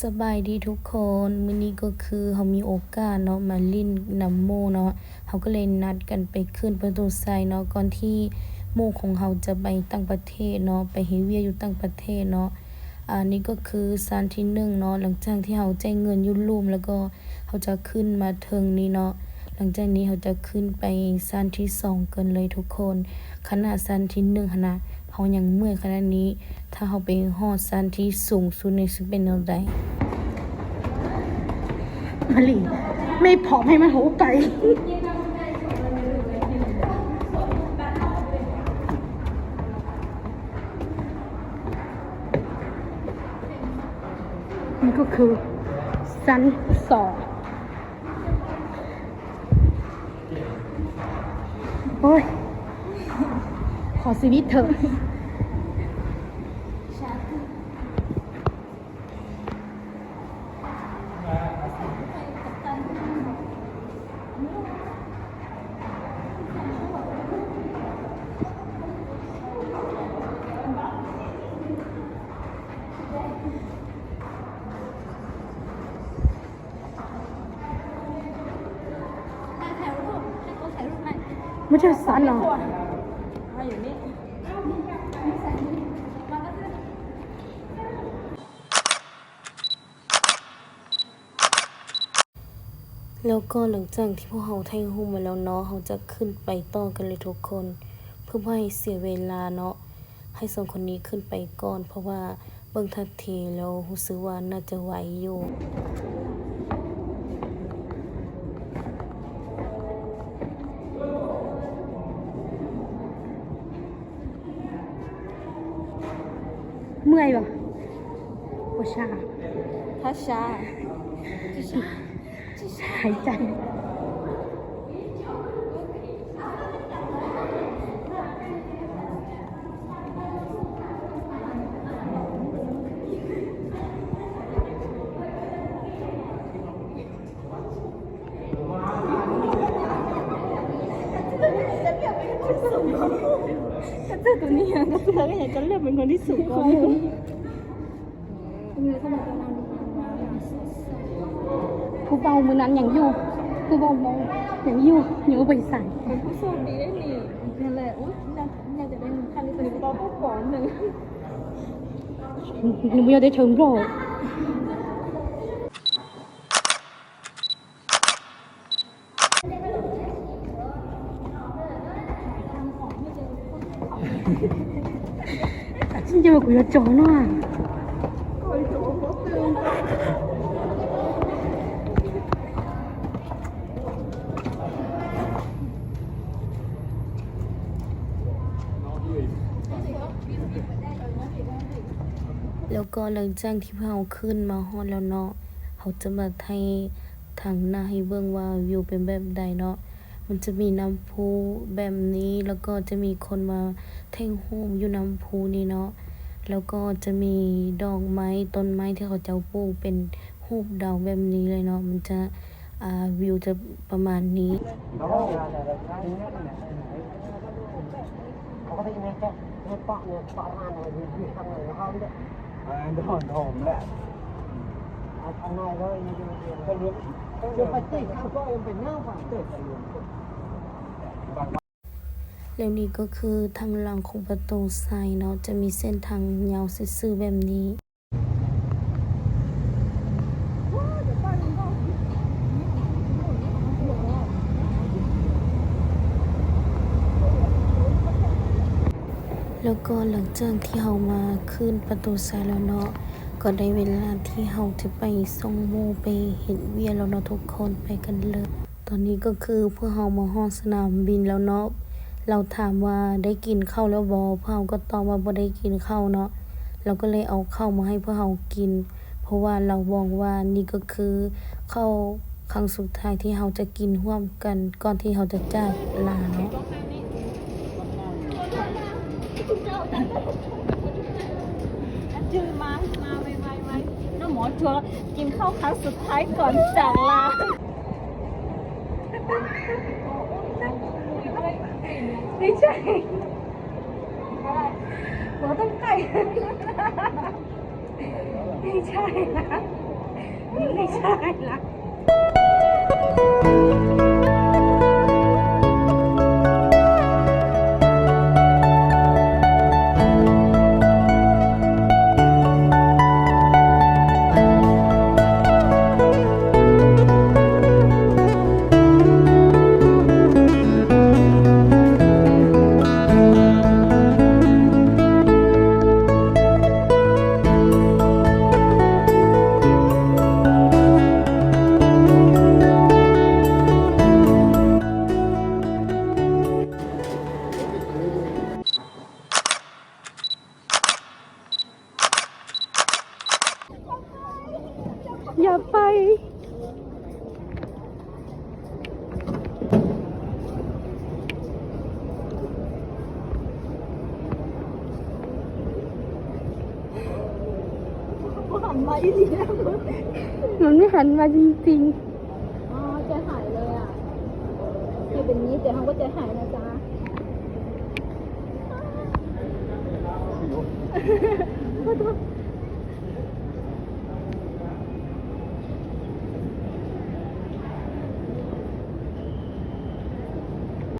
สบายดีทุกคนมื้อนี้ก็คือเขามีโอกาสเนาะมาลิ้นน้ำโมเนาะเขาก็เลยนัดกันไปขึ้นประตูไซเนาะก่อนที่โมของเขาจะไปต่างประเทศเนาะไปเฮ็ดเวียกอยู่ต่างประเทศเนาะนี่ก็คือซานที่1เนาะหลังจากที่เขาจ่ายเงินอยู่รูมแล้วก็เขาจะขึ้นมาถึงนี่เนาะหลังจากนี้เขาจะขึ้นไปซานที่2กันเลยทุกคนขณะซานที่1หั่นน่ะเขายังเมื่อยขนาดนี้ถ้าเขาไปฮอดซานที่สูงสุดนี่สิเป็นแนวใด มาหลีไม่ผอมให้มันหูไปนี่ก็คือชั้น2โอ้ยขอชีวิตเถอะไม่ใช่ชั้นเหรอแล้วก็หลังจากที่พวกเขาถ่ายรูปมาแล้วเนาะเขาจะขึ้นไปต่อกันเลยทุกคน เพื่อไม่ให้เสียเวลาเนาะให้สองคนนี้ขึ้นไปก่อน เพราะว่าเบิ่งทัดทีแล้วรู้สึกว่าน่าจะไหวอยู่เมื่อยปะปวดชา他啥？หายใจก็เจอตัวนี้ก็เจอก็อยากจะเลือกเป็นคนที่สุดก็ผู้เบามือนั้นอย่างอยู่ผู้เบามองอย่างอยู่อยู่ไปใส่ เป็นผู้โชคดีได้นี่นั่นแหละอุ้ยน่าจะได้ขั้นนี้ตัวนี้ก็ต้องก่อนหนึ่ง หนูไม่ได้เชิงโรคฉันจะมาคุยกับจอหน่อยแล้วก็หลังจากที่พวกเขาขึ้นมาฮอดแล้วเนาะเขาจะมาให้ทางหน้าให้เบิ่งว่าวิวเป็นแบบใดเนาะมันจะมีน้ำพุแบบนี้แล้วก็จะมีคนมาถ่ายรูปอยู่น้ำพุนี่เนาะแล้วก็จะมีดอกไม้ต้นไม้ที่เขาจะปลูกเป็นรูปดาวแบบนี้เลยเนาะมันจะวิวจะประมาณนี้แล้วนี่ก็คือทางหลังของประตูไซเนาะจะมีเส้นทางยาวซื่อๆแบบนี้แล้วก็หลังจากที่เรามาขึ้นประตูไซแล้วเนาะก็ได้เวลาที่เราจะไปส่งโมไปเห็นเวียแล้วเนาะทุกคนไปกันเลยตอนนี้ก็คือพวกเรามาฮอดสนามบินแล้วเนาะเราถามว่าได้กินข้าวแล้วบ่พวกเราก็ตอบว่าบ่ได้กินข้าวเนาะเราก็เลยเอาข้าวมาให้พวกเรากินเพราะว่าเราบอกว่านี่ก็คือข้าวครั้งสุดท้ายที่เราจะกินร่วมกันก่อนที่เราจะจากลาเนาะจือมาไวน้องหมอชัวร์กินข้าวครั้งสุดท้ายก่อนจากลาไม่ใช่หัวต้องไก่ไม่ใช่นะ ไม่ใช่ละ อย่าไป หันมาอีกทีแล้ว มันไม่หันมาจริง อ๋อใจหายเลยอ่ะที่เป็นนี้แต่เขาก็ใจหายนะจ๊ะขอโทษ